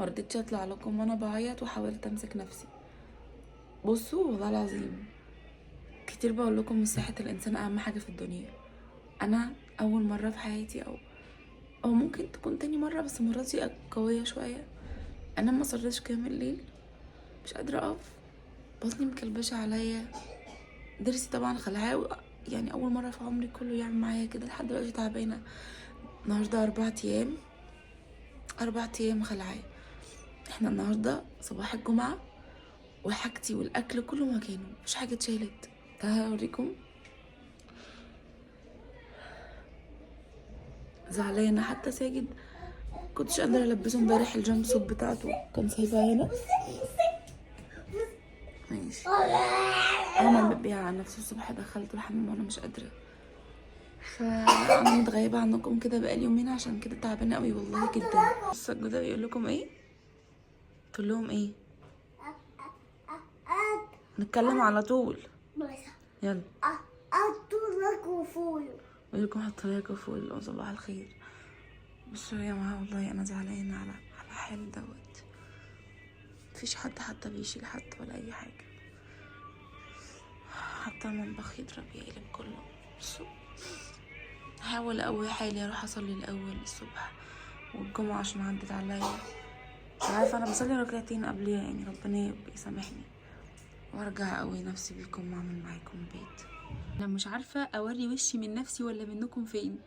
مرضتش اطلع لكم وانا بعيط وحاولت امسك نفسي. بصوا والله العظيم كتير بقول لكم صحة الانسان اهم حاجة في الدنيا. انا اول مرة في حياتي او ممكن تكون تاني مرة، بس المرة دي قوية شوية. انا ما صرتش كامل الليل، مش قادرة اقف، بطني مكلبشة عليا، ضرسي طبعا خلعاه. يعني اول مرة في عمري كله يعمل معايا كده، لحد دلوقتي تعبانة. النهاردة 4 ايام، 4 ايام خلعاه. احنا النهاردة صباح الجمعة، وحاجتي والاكل كله مكانه، مفيش حاجة اتشالت. تعالى اوريكم. زعلانة حتى ساجد كنتش قادرة البسه امبارح، الجامب سوت بتاعته كان سايبها هنا. ماشي، انا مبيع على نفسي الصبح، دخلت الحمام وانا مش قادرة. فانا متغيبة عنكم كده بقالي يومين، عشان كده تعبانة قوي والله جدا. بص الجودة بيقول لكم ايه، تقول لهم ايه، نتكلم على طول. يلا بيقول لكم حطوا لي كفول وصباح الخير. بصوا يا جماعة والله انا زعلانة على حال دوت. مفيش حتى بيشيل حد ولا اي حاجة، حتى المطبخ يضرب يقلب كله. بصوا هحاول اقوي حالي، اروح اصلي الاول الصبح والجمعة عشان عدت عليا. مش عارفة انا بصلي ركعتين قبليها، يعني ربنا يسامحني، وارجع اقوي نفسي بيكم واعمل معاكم البيت. انا مش عارفة اوري وشي من نفسي ولا منكم فين،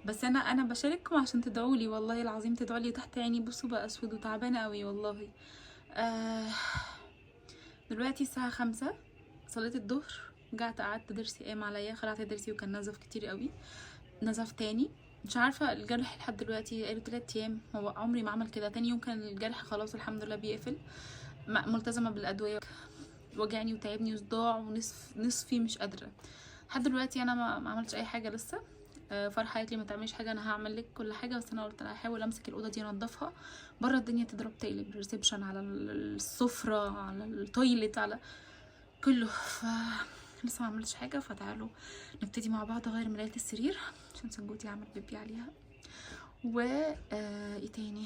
بس انا بشارككم عشان تدعولي، والله العظيم تدعولي. تحت عيني بصوا بقى اسود وتعبانة قوي والله. دلوقتي الساعة 5، صليت الظهر، رجعت قعدت ضرسي قام عليا، خلعت ضرسي وكان نزف كتير قوي، نزف تاني. مش عارفة الجرح لحد دلوقتي قالوا 3 ايام، هو عمري ما عمل كده. تاني يوم كان الجرح خلاص الحمد لله بيقفل. ملتزمة بالأدوية، وجعني وتعبني وصداع نصفي مش قادرة. لحد دلوقتي انا ما عملتش اي حاجة لسه. فرحة قالت لي ما تعمليش حاجة، انا هعمل لك كل حاجة، بس انا قلت انا هحاول امسك الأوضة دي انضفها. بره الدنيا تضرب، تقلب الريسبشن على السفرة على التويلت على كله. لسه ما عملتش حاجه. فتعالوا نبتدي مع بعض اغير مرايه السرير عشان سنجوتي عامل بيبي عليها. و ايه تاني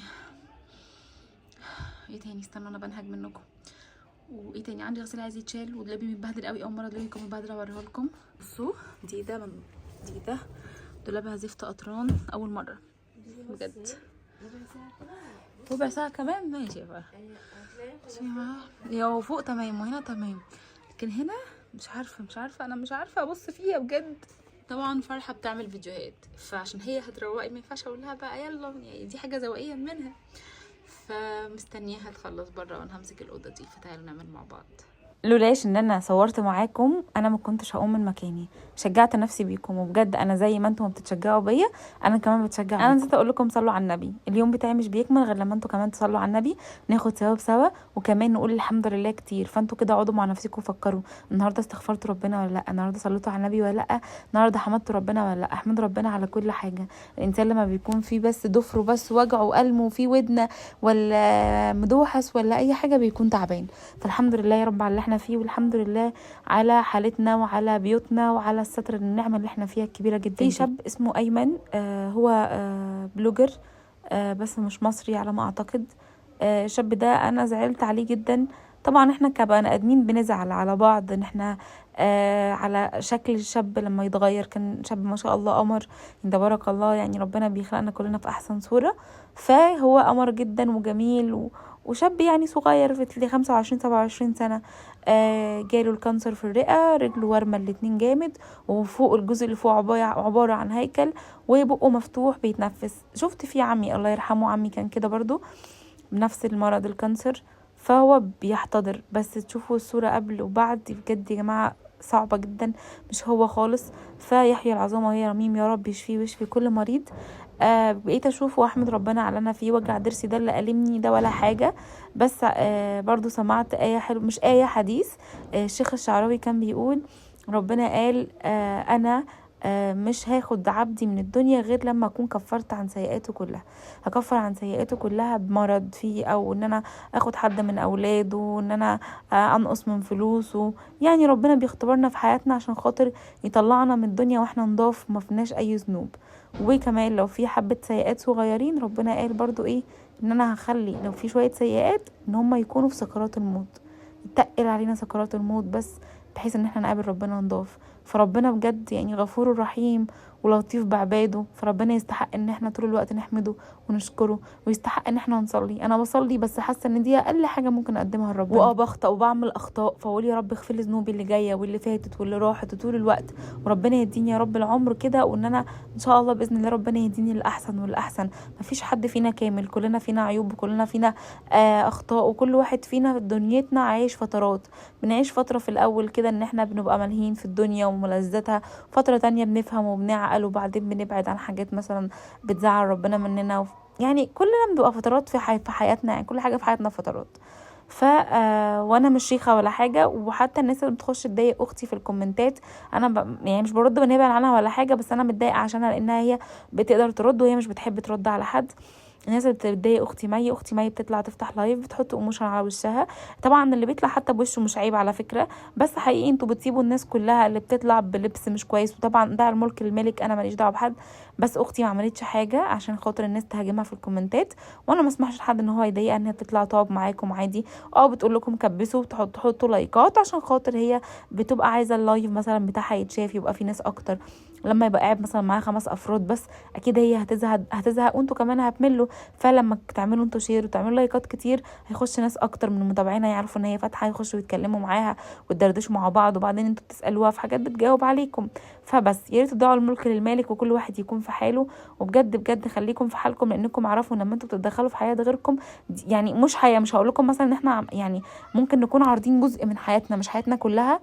استنوا انا بنهج منكم. وايه تاني، عندي غسيل عايز يتشال، ودولابي متبهدل قوي، اول مره دولابي يكون متبهدل اوريه لكم. بصوا دي ده دولابها زفت قطران اول مره بجد. ربع ساعه كمان ماشي بقى. هو فوق تمام وهنا تمام، لكن هنا مش عارفه انا مش عارفه ابص فيها بجد. طبعا فرحه بتعمل فيديوهات، فعشان هي هتروقي ما ينفعش اقول لها بقى يلا، يعني دي حاجه ذوقيا منها، فمستنياها تخلص بره وانا همسك الاوضه دي. فتعالوا نعمل مع بعض. لولاش ان انا صورت معاكم انا ما كنتش هقوم من مكاني. شجعت نفسي بيكم، وبجد انا زي ما انتم بتشجعوا بيا انا كمان بتشجع. انا نسيت اقول لكم صلوا على النبي، اليوم بتاعي مش بيكمل غير لما انتم كمان تصلوا على النبي، ناخد ثواب سوا، وكمان نقول الحمد لله كتير. فانتوا كده اقعدوا مع نفسكم وفكروا، النهارده استغفرتوا ربنا ولا لا، النهارده صليتوا على النبي ولا لا، النهارده حمدتوا ربنا ولا لا. احمد ربنا على كل حاجه. الانسان لما بيكون فيه بس ضفره بس وجعه وألمه وفيه ودنه ولا مدوحس ولا اي حاجه بيكون تعبان. فالحمد لله يا رب على اللي احنا فيه، والحمد لله على حالتنا وعلى بيوتنا وعلى الستر النعمه اللي احنا فيها الكبيره جدا. في شاب اسمه ايمن، هو بلوجر، بس مش مصري على ما اعتقد. الشاب ده انا زعلت عليه جدا. طبعا احنا كبني ادمين بنزعل على بعض، ان احنا على شكل الشاب لما يتغير. كان شاب ما شاء الله قمر، تبارك الله، يعني ربنا بيخلقنا كلنا في احسن صورة. فهو قمر جدا وجميل وشاب يعني صغير في 25 27 سنة. جاله الكانسر في الرئة، رجله ورمة الاتنين جامد، وفوق الجزء اللي فوق عبارة عن هيكل، وبقه مفتوح بيتنفس. شفت فيه عمي الله يرحمه، عمي كان كده برضو بنفس المرض الكانسر، فهو بيحتضر. بس تشوفوا الصورة قبل وبعد بجد يا جماعة صعبة جدا، مش هو خالص. فيحيى العظامة وهي رميم، يا رب يشفيه ويشفي كل مريض. بقيت اشوف واحمد ربنا على انا فيه. وجع ضرسي ده اللي ألمني ده ولا حاجة، بس برضو سمعت آية حلو، مش آية، حديث. الشيخ الشعراوي كان بيقول ربنا قال انا مش هاخد عبدي من الدنيا غير لما اكون كفرت عن سيئاته كلها. هكفر عن سيئاته كلها بمرض فيه، او ان انا اخد حد من اولاده، ان انا انقص من فلوسه. يعني ربنا بيختبرنا في حياتنا عشان خاطر يطلعنا من الدنيا واحنا نضاف ما فيناش اي ذنوب. وكمان لو في حبة سيئات صغيرين ربنا قال برضو ايه ان انا هخلي لو في شويه سيئات ان هم يكونوا في سكرات الموت، يتقل علينا سكرات الموت، بس بحيث ان احنا نقابل ربنا نضاف. فربنا بجد يعني غفور رحيم ولطيف بعباده، فربنا يستحق ان احنا طول الوقت نحمده ونشكره، ويستحق ان احنا نصلي. انا بصلي بس حاسه ان دي اقل حاجه ممكن اقدمها لربنا، بخطأ وبعمل اخطاء، فاقول يا رب اغفر لي ذنوبي اللي جايه واللي فاتت واللي راحت طول الوقت، وربنا يديني يا رب العمر كده، وان انا ان شاء الله باذن الله ربنا يديني الاحسن والاحسن. مفيش حد فينا كامل، كلنا فينا عيوب وكلنا فينا اخطاء، وكل واحد فينا في دنيتنا عايش فترات. بنعيش فتره في الاول كده ان احنا بنبقى ملهيين في الدنيا وملذاتها، فتره تانية بنفهم وبنعقل، وبعدين بنبعد عن حاجات مثلا بتزعل ربنا مننا. يعني كلنا بنبقى فترات في حياتنا، يعني كل حاجه في حياتنا فترات. وانا مش شيخه ولا حاجه، وحتى الناس اللي بتخش تضايق اختي في الكومنتات انا يعني مش برد بنبعد عنها ولا حاجه، بس انا متضايقه عشانها لانها هي بتقدر ترد وهي مش بتحب ترد على حد. الناس اللي بتضايق اختي مي بتطلع تفتح لايف بتحط ايموشن على وشها. طبعا اللي بيطلع حتى بوشه مش عيب على فكره، بس حقيقي انتوا بتسيبوا الناس كلها اللي بتطلع بلبس مش كويس، وطبعا ده الملك الملك، انا ماليش دعوه بحد. بس اختي ما عملتش حاجه عشان خاطر الناس تهاجمها في الكومنتات، وانا ما اسمحش لحد ان هو يضايقها، ان هي تطلع تقعد معاكم عادي. بتقول لكم كبسوا تحطوا لايكات عشان خاطر هي بتبقى عايزه اللايف مثلا بتاعها يتشاف، يبقى في ناس اكتر. لما يبقى قاعد مثلا معاها 5 افراد بس، اكيد هي هتزهق وانتوا كمان هتملوا. فلما تعملوا انتوا شير وتعملوا لايكات كتير، هيخش ناس اكتر من متابعينها يعرفوا ان هي فاتحه، يخشوا يتكلموا معاها وتدردشوا مع بعض، وبعدين انتوا بتسالوها في حاجات بتجاوب عليكم. فبس يا ريت تدعوا الملك للمالك وكل واحد يكون في حاله، وبجد بجد خليكم في حالكم، لانكم عرفوا لما انتوا بتتدخلوا في حياه غيركم، يعني مش هقول لكم مثلا ان احنا يعني ممكن نكون عارضين جزء من حياتنا، مش حياتنا كلها،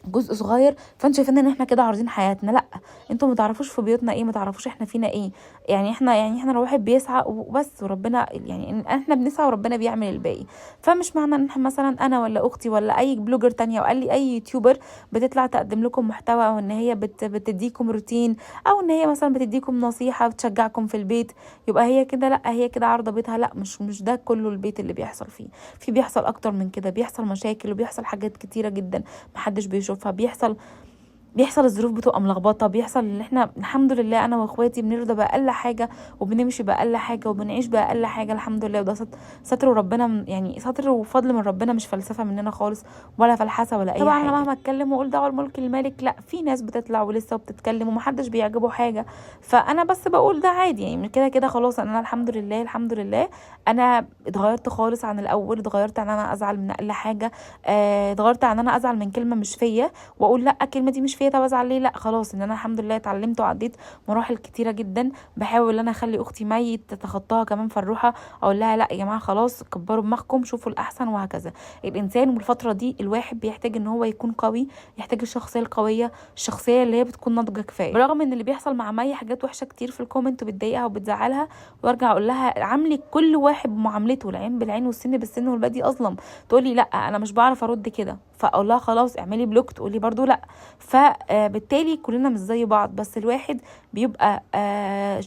جزء صغير، فانتوا شايفين ان احنا كده عارضين حياتنا. لا، انتوا ما تعرفوش في بيوتنا ايه، ما تعرفوش احنا فينا ايه. يعني احنا لو واحد بيسعى وبس، وربنا يعني احنا بنسعى وربنا بيعمل الباقي. فمش معنى ان احنا مثلا انا ولا اختي ولا اي بلوجر تانية وقال لي اي يوتيوبر بتطلع تقدم لكم محتوى، او ان هي بتديكم روتين، او ان هي مثلا بتديكم نصيحة بتشجعكم في البيت، يبقى هي كده لا، هي كده عارضة بيتها. لا، مش ده كله البيت اللي بيحصل فيه. بيحصل اكتر من كده، بيحصل مشاكل وبيحصل حاجات كتيرة جدا محدش بيشوفها. بيحصل الظروف بتبقى ملخبطه، بيحصل ان احنا الحمد لله انا واخواتي بنرضى باقل حاجه، وبنمشي باقل حاجه، وبنعيش باقل حاجه الحمد لله. وده ستر ربنا، يعني ستر وفضل من ربنا، مش فلسفه مننا خالص ولا فلحسه ولا اي حاجه. طبعا انا مهما اتكلم واقول دعوه الملك المالك، لا، في ناس بتطلع ولسه بتتكلم ومحدش بيعجبه حاجه، فانا بس بقول ده عادي، يعني كده كده خلاص. انا الحمد لله انا اتغيرت خالص عن الاول، اتغيرت عن انا ازعل من اقل حاجه، اتغيرت عن انا ازعل من كلمه مش فيا واقول لا الكلمه دي مش فيا طب ازعل ليه. لا خلاص، ان انا الحمد لله اتعلمت وعديت مراحل كتيره جدا. بحاول ان انا اخلي اختي مي تتخطاها كمان فروحه، اقول لها لا يا جماعه خلاص كبروا دماغكم، شوفوا الاحسن، وهكذا. الانسان والفتره دي الواحد بيحتاج ان هو يكون قوي، يحتاج الشخصيه القويه، الشخصيه اللي هي بتكون ناضجه كفايه. برغم ان اللي بيحصل مع مي حاجات وحشه كتير في الكومنت وبتضايقها وبتزعلها، وارجع اقول لها عاملي كل واحد بمعاملته، العين بالعين والسن بالسن والبادي اظلم. تقولي لا انا مش بعرف ارد كده، فاقول لها خلاص اعملي بلوك، تقولي برضو لا. فبالتالي كلنا مش زي بعض، بس الواحد بيبقى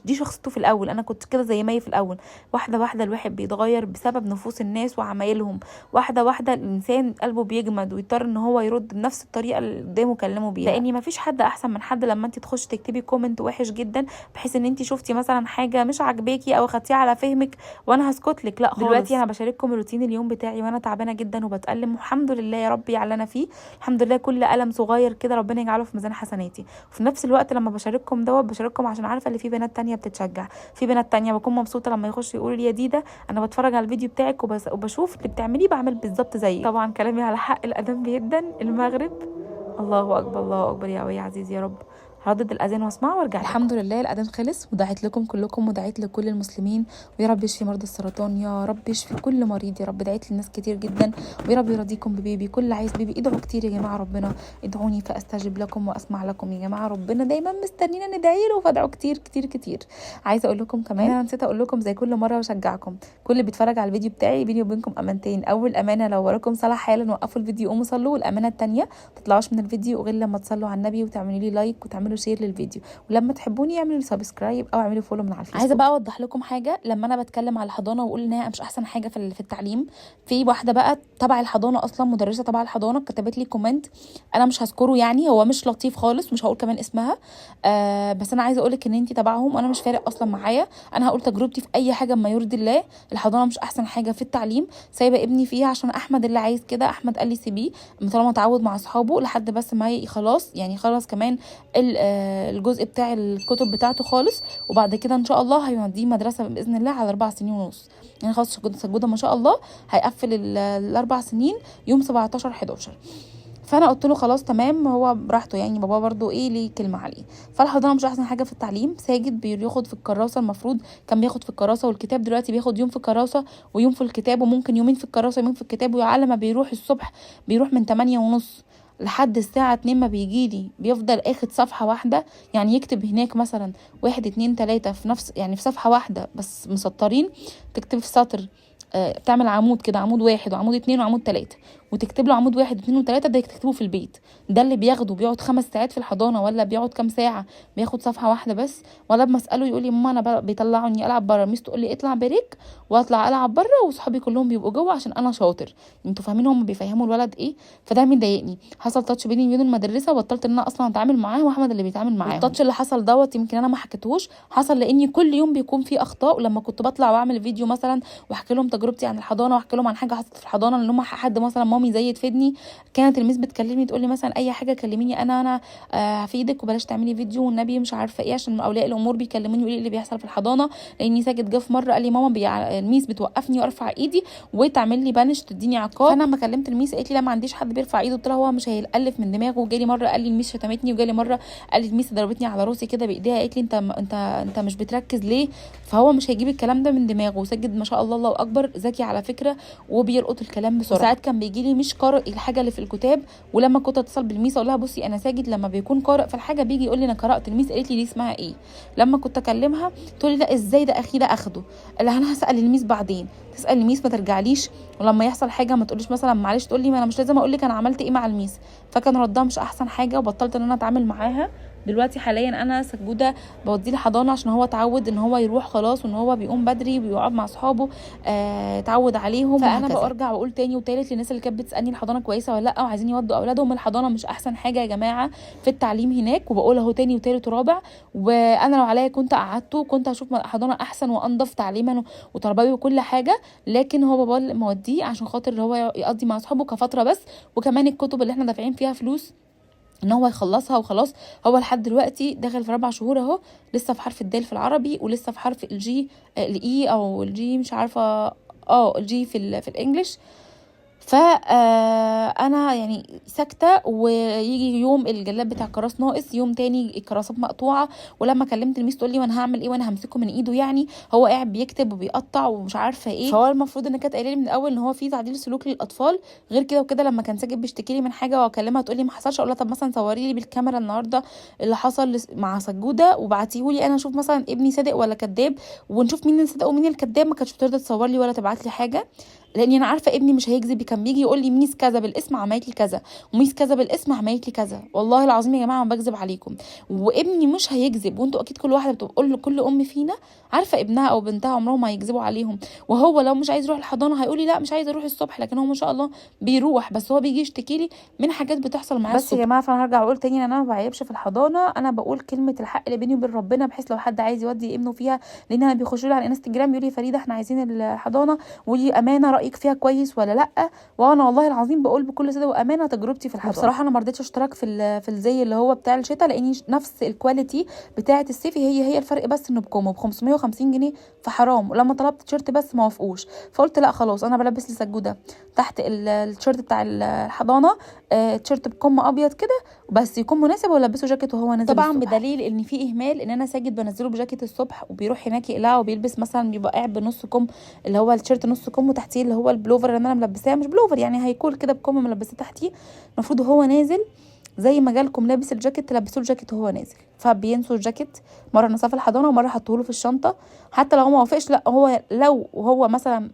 دي شخصيته في الاول. انا كنت كده زي مي في الاول، واحده الواحد بيتغير بسبب نفوس الناس وعمايلهم، واحده الانسان قلبه بيجمد ويضطر ان هو يرد بنفس الطريقه اللي قدامه كلمه بيها، لان مفيش حد احسن من حد. لما انت تخشي تكتبي كومنت وحش جدا بحيث ان انت شفتي مثلا حاجه مش عاجباكي او خدتيها على فهمك وانا هسكت لك، لا خالص. دلوقتي انا بشارككم روتين اليوم بتاعي وانا تعبانه جدا وبتألم، والحمد لله يا رب على انا فيه. الحمد لله كل ألم صغير كده ربنا يجعله في ميزان حسناتي. وفي نفس الوقت لما بشارككم عشان عارفه ان في بنات تانية بتتشجع، في بنات تانية بكون مبسوطه لما يخشوا يقولوا لي يا ديده انا بتفرج على الفيديو بتاعك وبشوف اللي بتعمليه بعمل بالظبط زيك. طبعا كلامي على حق الأذان بيدن المغرب. الله اكبر الله اكبر يا قوي يا عزيز يا رب. هردد الاذان واسمعه وارجع. الحمد لله الاذان خلص، ودعيت لكم كلكم ودعيت لكل المسلمين، ويا رب يشفي مرضى السرطان، يا رب يشفي كل مريض يا رب. دعيت للناس كتير جدا، ويا رب يرضيكم ببيبي. كل عايز بيبي ادعوا كتير يا جماعه، ربنا ادعوني فاستجب لكم واسمع لكم يا جماعه. ربنا دايما مستنينا ندعي له، فادعوا كتير كتير كتير. عايزه اقول لكم كمان، انا نسيت اقول لكم زي كل مره واشجعكم، كل اللي بيتفرج على الفيديو بتاعي بيني وبينكم امانتين. اول امانه لو وراكم صلاه حالا وقفوا الفيديو قوموا صلوا، والامانه الثانيه ما تطلعوش من الفيديو غير لما تصلوا على النبي وتعملوا لي لايك وتعملوا اعملوا شير للفيديو، ولما تحبوني اعملوا سبسكرايب او اعملوا فولو من على الفيسبوك. عايزه بقى اوضح لكم حاجه، لما انا بتكلم على الحضانه واقول ان هي مش احسن حاجه في التعليم، في واحده بقى تبع الحضانه اصلا، مدرسه تبع الحضانه، كتبت لي كومنت انا مش هذكره، يعني هو مش لطيف خالص، مش هقول كمان اسمها. بس انا عايزه اقول لك ان انت تبعهم وانا مش فارق اصلا معايا، انا هقول تجربتي في اي حاجه ما يرضي الله. الحضانه مش احسن حاجه في التعليم، سايبه ابني فيها عشان احمد اللي عايز كده. احمد قال لي سيبيه طالما اتعود مع اصحابه لحد بس ما خلاص، يعني خلاص كمان الجزء بتاع الكتب بتاعته خالص، وبعد كده ان شاء الله هيوديه مدرسه باذن الله على 4 سنين ونص، يعني خلاص سجوده ما شاء الله هيقفل ال4 سنين يوم 17/11. فانا قلت له خلاص تمام، هو براحته، يعني بابا برضو ايه ليه كلمه عليه. فالحضانه مش احسن حاجه في التعليم. ساجد بياخد في الكراسه، المفروض كان بياخد في الكراسه والكتاب، دلوقتي بياخد يوم في الكراسه ويوم في الكتاب، وممكن يومين في الكراسه ويومين في الكتاب. وعلى ما بيروح الصبح بيروح من 8:30 لحد الساعة 2 ما بيجيلي، بيفضل اخد صفحة واحدة، يعني يكتب هناك مثلا 1 2 3 في نفس، يعني في صفحة واحدة بس مسطرين، تكتب في سطر، بتعمل عمود كده، عمود 1 وعمود 2 وعمود 3، وتكتب له عمود 1 و2 و3، ده تكتبه في البيت. ده اللي بياخده، بيقعد 5 ساعات في الحضانة ولا بيقعد كام ساعة؟ بياخد صفحة واحدة بس. ولا بمسأله يقول لي ماما انا بيطلعوني العب بره، ميس تقول لي اطلع بريك واطلع العب بره، وصحابي كلهم بيبقوا جوه عشان انا شاطر. انتوا فاهمين هم بيفهموا الولد ايه؟ فده مضايقني. حصل تاتش بيني وبين المدرسة، وبطلت ان انا اصلا اتعامل معاه، واحمد اللي بيتعامل معاه. التاتش اللي حصل دوت يمكن انا ما حكيتهوش، حصل لاني كل يوم بيكون في اخطاء، ولما كنت بطلع واعمل فيديو مثلا واحكي لهم تجربتي عن الحضانه، واحكي لهم عن حاجه حصلت في الحضانه، لان هم حد مثلا مامي زي تفيدني، كانت الميس بتكلمني تقول لي مثلا اي حاجه كلميني انا هفيدك، وبلاش تعملي فيديو والنبي مش عارفه ايه، عشان اولياء الامور بيكلموني يقولوا لي اللي بيحصل في الحضانه. لاني ساجد جه في مره قال لي ماما الميس بتوقفني وارفع ايدي وتعمل لي بانش تديني عقاب. فانا لما كلمت الميس قالت لي لا ما عنديش حد بيرفع ايده، قلت لها هو مش هيالف من دماغه. وجالي مره قال لي الميس شتمتني، وجالي مره قال لي الميس ضربتني على راسي كده بايديها، قالت لي انت مش بتركز ليه؟ فهو مش هيجيب الكلام ده من دماغه. سجد ما شاء الله الله اكبر، ذكي على فكره، وبيلقط الكلام بسرعه. ساعات كان بيجي لي مش قارئ الحاجه اللي في الكتاب، ولما كنت اتصل بالميس اقول لها بصي انا ساجد لما بيكون قارئ في الحاجه بيجي يقول لي انا قرات، الميس قالت لي دي اسمها ايه. لما كنت اكلمها تقول لي لا ازاي ده اخي ده اخده، لا انا هسال الميس بعدين. تسال الميس ما ترجعليش، ولما يحصل حاجه ما تقوليش مثلا معلش، تقول لي ما انا مش لازم اقول لك انا عملت ايه مع الميس. فكان ردها مش احسن حاجه، وبطلت ان انا اتعامل معاها. دلوقتي حاليا انا سجوده بوديه الحضانه عشان هو اتعود ان هو يروح خلاص، وان هو بيقوم بدري وبيقعد مع اصحابه، اتعود عليهم. فانا برجع واقول تاني وتالت للناس اللي كانت بتسالني الحضانه كويسه ولا لا، وعايزين يودوا اولادهم الحضانه، مش احسن حاجه يا جماعه في التعليم هناك. وبقول اهو تاني وتالت ورابع، وانا لو عليا كنت قعدته، كنت هشوف حضانه احسن وانضف تعليما وتربوي وكل حاجه، لكن هو بابا اللي موديه عشان خاطر هو يقضي مع اصحابه كفتره بس. وكمان الكتب اللي احنا دافعين فيها فلوس ان هو يخلصها وخلاص. هو لحد دلوقتي داخل في 4 شهور اهو، لسه في حرف الدال في العربي، ولسه في حرف الجي الاي او الجي مش عارفه الجي في الانجليش. فانا يعني ساكته، ويجي يوم الجلاب بتاع الكراس ناقص، يوم تاني الكراسات مقطوعه. ولما كلمت الميس تقول لي وانا هعمل ايه وانا همسكه من ايده، يعني هو قاعد بيكتب وبيقطع ومش عارفه ايه. فهو المفروض ان كانت قايله لي من الاول ان هو في تعديل سلوك للاطفال غير كده وكده. لما كان ساجد بيشتكي لي من حاجه واكلمها تقول لي ما حصلش، اقول لها طب مثلا صوري لي بالكاميرا النهارده اللي حصل مع سجوده وبعتيه لي انا اشوف مثلا ابني صادق ولا كذاب، ونشوف مين اللي صادق ومين الكذاب. ما كانتش بترضى تصور لي ولا تبعت لي حاجه، لاني انا عارفه ابني مش هيكذب. كان بيجي يقول لي ميس كذا بالاسم عملت لي كذا، وميس كذا بالاسم عملت لي كذا. والله العظيم يا جماعه ما بكذب عليكم، وابني مش هيكذب. وانتوا اكيد كل واحده بتقول كل ام فينا عارفه ابنها او بنتها عمرهم ما هيكذبوا عليهم. وهو لو مش عايز يروح الحضانه هيقول لي لا مش عايز اروح الصبح، لكن هو ما شاء الله بيروح. بس هو بيجي يشتكي لي من حاجات بتحصل معاه بس. يا جماعه فانا هرجع اقول تاني ان انا ما بعيبش في الحضانه، انا بقول كلمه الحق اللي بيني وبين ربنا، بحيث لو حد عايز يودي ابنه فيها. لان انا بيخشوا لي على الانستجرام يقولوا لي فريده احنا عايزين الحضانه ودي امانه، رايك فيها كويس ولا لا؟ وانا والله العظيم بقول بكل صدق وامانه تجربتي في الحضانه. بصراحه انا ما رضيتش اشترك في الزي اللي هو بتاع الشتاء، لاني نفس الكواليتي بتاعه الصيفي هي الفرق بس انه بكم ب 550 جنيه، فحرام. ولما طلبت تيشرت بس ما وافقوش، فقلت لا خلاص انا بلبس لسجوده تحت التيشرت بتاع الحضانه تيشرت بكم ابيض كده بس يكون مناسب، والبسه جاكيت وهو نازل طبعا الصبح. بدليل ان في اهمال، ان انا ساجد بنزله بجاكيت الصبح وبيروح هناك يقلعه، وبيلبس مثلا بيبقى قاعد بنص كم اللي هو التيشرت نص كم، وتحتيه اللي هو البلوفر اللي انا ملبساه، مش بلوفر يعني هيكول كده بكم ملبساه تحتيه. المفروض وهو نازل زي ما جالكم لابس الجاكيت تلبسوه الجاكيت وهو نازل. فبينسوا الجاكيت، مره نساه في الحضانه ومره حطوه له في الشنطه. حتى لو هو ما وافقش، لا هو لو هو مثلا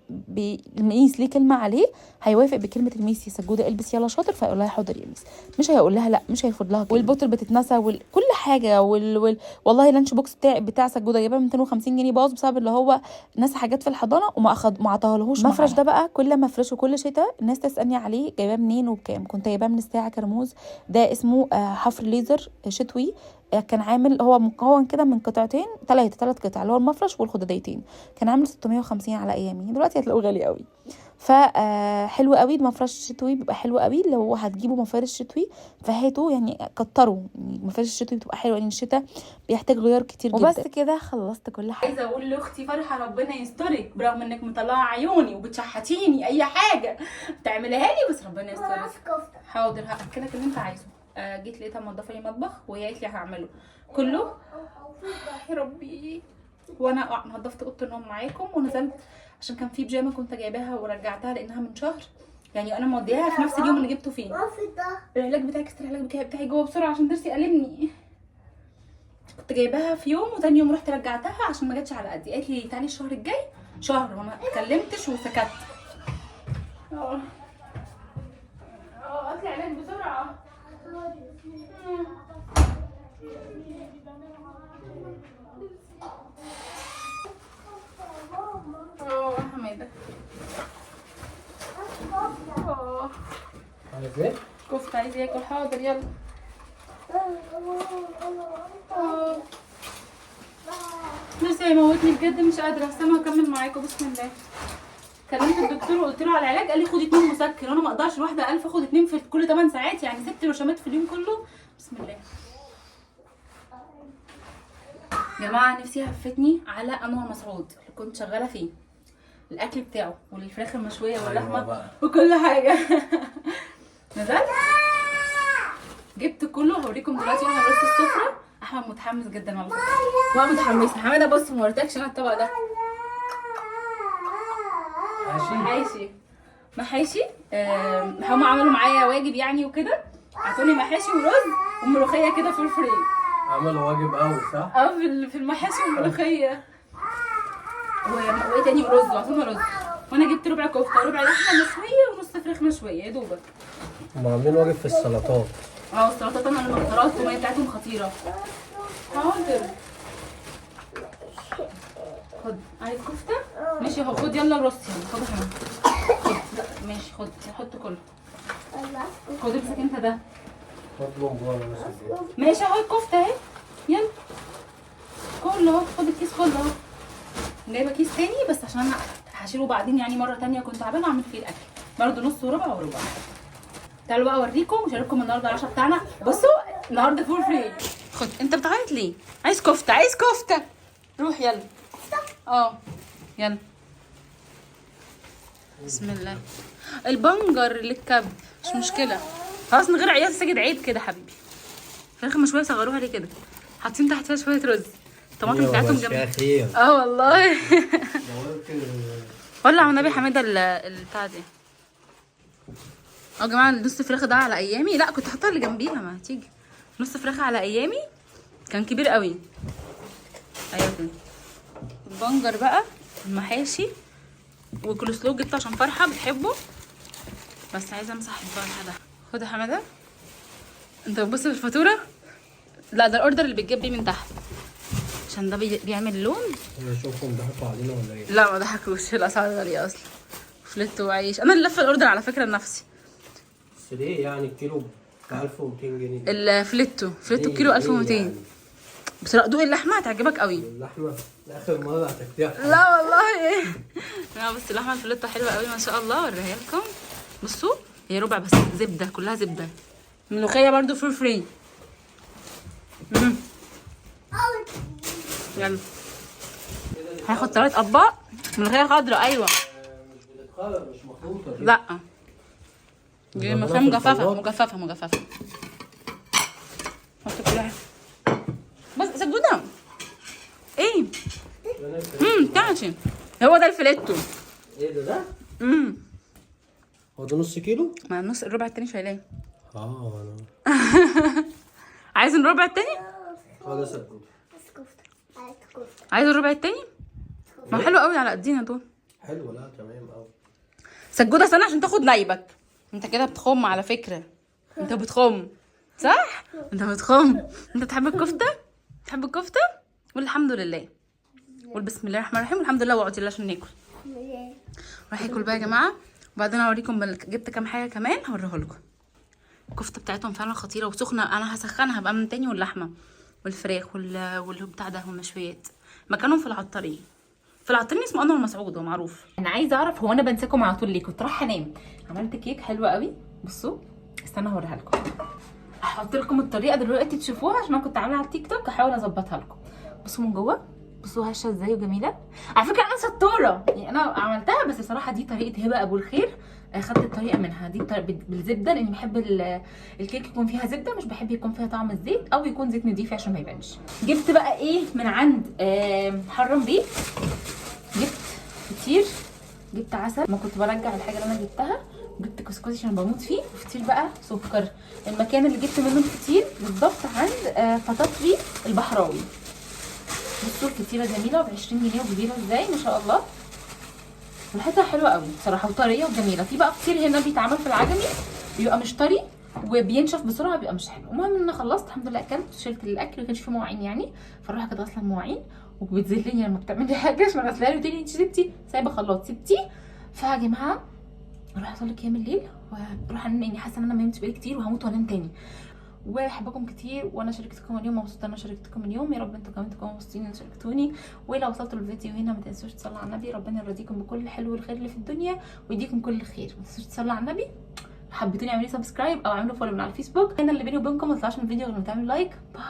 الميس ليه كلمه عليه هيوافق بكلمه الميس يا سجوده البس يلا شاطر، فيقول لها حاضر يا ميس، مش هيقول لها لا، مش هيرفض لها. والبوتل بتتنسى كل حاجه والله اللانش بوكس بتاع سجوده جايبها 250 جنيه باظ بسبب اللي هو نسى حاجات في الحضانه وما عطاهالهوش. مفرش ده بقى كل ما افرشه كل شتاء الناس تسالني عليه جايباه منين وبكام. كنت جايباه من الساعه كرموز، ده اسمه حفر ليزر شتوي. كان عامل هو مكون كده من قطعتين، ثلاث قطع اللي هو المفرش والخداديتين. كان عامل 650 على ايامي، دلوقتي هتلاقوه غالي قوي. حلو قوي المفرش الشتوي، بيبقى حلو قوي. لو هتجيبوا مفارش شتوي فهاتوا يعني كتروا، يعني مفارش الشتوي بتبقى حلوه لان الشتاء بيحتاج غيار كتير جدا. وبس كده خلصت كل حاجه. عايزه اقول لاختي فرحه ربنا يسترك، برغم انك مطلعه عيوني وبتشحتيني اي حاجه بتعملها لي، بس ربنا يسترك. حاضر هاكلك اللي انت عايزه. جيت لقيتها منضفه لي مطبخ وهي قالت لي هعمله كله يا ربي. وانا نضفت اوضه النوم معاكم ونزلت عشان كان في بيجامه كنت جايباها ورجعتها لانها من شهر، يعني انا موديها في نفس اليوم اللي جبته فيه. العلاج بتاعك العلاج بتاعي جوه بسرعه عشان ضرسي قلبني. كنت جايباها في يوم وتاني يوم رحت رجعتها عشان ما جاتش على قدي. قالت لي تعالي الشهر الجاي، شهر وما اتكلمتش وسكت. قالت لي علاج بسرعه. حماده عايز ايه؟ كفته عايز ياكل. حاضر يلا. نفسي هيموتني بجد، مش قادره بس انا هكمل معاكم. بسم الله. كلمت الدكتور وقلت له على العلاج، قال لي خدي 2 مسكن، وانا ما اقدرش الواحده 1000 اخد 2 في كل 8 ساعات، يعني 6 برشامات في اليوم كله. بسم الله يا جماعه. نفسي هفتني على انور مسعود اللي كنت شغاله فيه، الاكل بتاعه والفراخ المشويه واللحمه وكل حاجه. نزلت جبت كله، هوريكم دلوقتي وانا برص السفره. احمد متحمس جدا والله، وانا متحمسه. حماده بص ما وريتكش انا الطبق ده محاشي. محاشي هم عملوا معايا واجب يعني وكده، عطوني محاشي ورز وملوخيه كده فور فري. عملوا واجب قوي صح؟ في المحاشي والملوخيه وايه تاني ورز، عطونا رز. وانا جبت ربع كفته وربع لحمه مشويه ونص فراخ مشويه يا دوبك. هم عاملين واجب في السلطات. السلطات انا المكترات الطوميه بتاعتهم خطيره. حاضر خد. عايز كفته؟ ماشي اهو خد يلا رص يلا. خد كمان خد. ماشي خد حط كله. خد امسك انت ده. خد لهم جوه. ماشي اهو الكفته اهي يلا كله اهو. خد الكيس كله اهو. جايبه كيس تاني بس عشان انا هشيله بعدين يعني مره تانيه، كنت تعبانه اعمل فيه الاكل برده نص وربع وربع. تعالوا بقى اوريكم وشارككم النهارده العشاء بتاعنا. بصوا النهارده فول فري. خد. انت بتعيط ليه؟ عايز كفته عايز كفته. روح يلا. يلا. بسم الله. البنجر للكب مش مشكله خلاص، من غير عياط ساجد عيد كده حبيبي. فراخ مشويه صغروها ليه كده، حاطين تحت فيها شويه رز. الطماطم بتاعتهم جنب. والله. ولع والنبي حماده البتاع دي. يا جماعه نص فراخ ده على ايامي، لا كنت حاطها اللي جنبيها ما تيجي. نص فراخ على ايامي كان كبير قوي. ايوه كده. البنجر بقى المحاشي والكولسلو جبته عشان فرحه بتحبه، بس عايزه امسح البلح ده. خد يا حماده. انت بتبص في الفاتوره؟ لا ده الاوردر اللي بيتجاب بيه من تحت عشان ده بيعمل لون. شوفهم ضحكوا علينا ولا ايه؟ لا ما ضحكوش، الاسعار غاليه اصلا. فلت وعيش. انا اللي لفه الاوردر على فكره لنفسي. بس ليه يعني الكيلو ب 1200 جنيه؟ الفليتو الكيلو 1200 يعني. بس لا دوق اللحمه هتعجبك قوي. اللحمه لاخر مره هترتاح. لا والله. لا بس اللحمه الفليتو حلوه قوي ما شاء الله. اوريها لكم. بصوا هي ربع بس زبده، كلها زبده. الملوخيه برده فور فري. يلا هاخد 3 اطباق ملوخيه خضراء. ايوه مش بتتخرج مش مخلوطه دي. لا دي ملوخيه مجففه. حط كلها بس سجوده. ايه تعالي هو ده الفليتو. ايه ده؟ هو ده نص كيلو؟ ما النص الربع التاني شايلاه. انا عايز الربع التاني؟ خلاص سكوت. عايز الربع التاني؟ ما هو حلو قوي على قدينا دول. حلو، لا تمام قوي. سجودة استنى عشان تاخد نايبك. انت كده بتخم على فكرة. انت بتخم صح؟ انت بتخم. انت بتحب الكفتة؟ بتحب الكفتة؟ قول الحمد لله. قول بسم الله الرحمن الرحيم والحمد لله واقعدي عشان ناكل. راح اكل بقى يا جماعة وبعدين اوريكم جبت كام حاجة كمان هوريها لكم. الكفتة بتاعتهم فعلا خطيرة وسخنة. انا هسخنها بقى من تاني واللحمة والفراخ والبتاع ده والمشويات. مكانهم في العطارين. في العطارين اسمه انور مسعود، هو معروف. انا عايزه اعرف هو انا بنساكم على طول ليه؟ كنت رايحه انام عملت كيك حلوه قوي. بصوا استنى هوريها لكم. هحط لكم الطريقه دلوقتي تشوفوها عشان انا كنت عاملاها على التيك توك. هحاول اظبطها لكم. بصوا من جوه، بصوا هشه ازاي وجميله. على فكره انا شطوره يعني، انا عملتها بس بصراحه دي طريقه هبه ابو الخير. خدت الطريقه منها دي بالزبده لاني بحب الكيك يكون فيها زبده، مش بحب يكون فيها طعم الزيت او يكون زيت نضيف عشان ما يبانش. جبت بقى ايه من عند حرم بيت، جبت فطير، جبت عسل، ما كنت برجع الحاجه اللي انا جبتها، جبت كسكسي عشان بموت فيه، وفطير بقى سكر. المكان اللي جبت منه الفطير بالظبط عند فطاطري البحراوي. بصوا الفطيره جميله ب 20 جنيه وكبيره ازاي ما شاء الله. ريحتها حلوه قوي بصراحه وطريه وجميله. في بقى فطير هنا بيتعمل في العجمي بيبقى مش طري وبينشف بسرعه بيبقى مش حلو. المهم ان انا خلصت الحمد لله، اكلت شلت الاكل، ما كانش فيه مواعين يعني، فاروح كده غسله المواعين وبتذلني لما بتعملي حاجه عشان غسلها لي وتقولي انت سبتي سايبه خلاط سبتيه. فيا جماعه اروح اصلي قيام الليل واروح انام اني حاسه ان انا ما نمتش بقالي كتير وهموت وانام تاني. وبحبكم كتير وانا شاركتكم اليوم، مبسوطه ان انا شاركتكم اليوم. يا رب انتوا كمان تكونوا مبسوطين ان شاركتوني. ولو وصلتوا الفيديو هنا ما تنسوش تصلوا على النبي. ربنا يرضيكم بكل الحلو والخير اللي في الدنيا ويديكم كل الخير. ما تنسوش تصلوا على النبي. حبيتوني اعملوا سبسكرايب او اعملوا فولو من على الفيسبوك. انا اللي بيني وبينكم ما تطلعش من الفيديو غير ما تعملوا لايك. باي.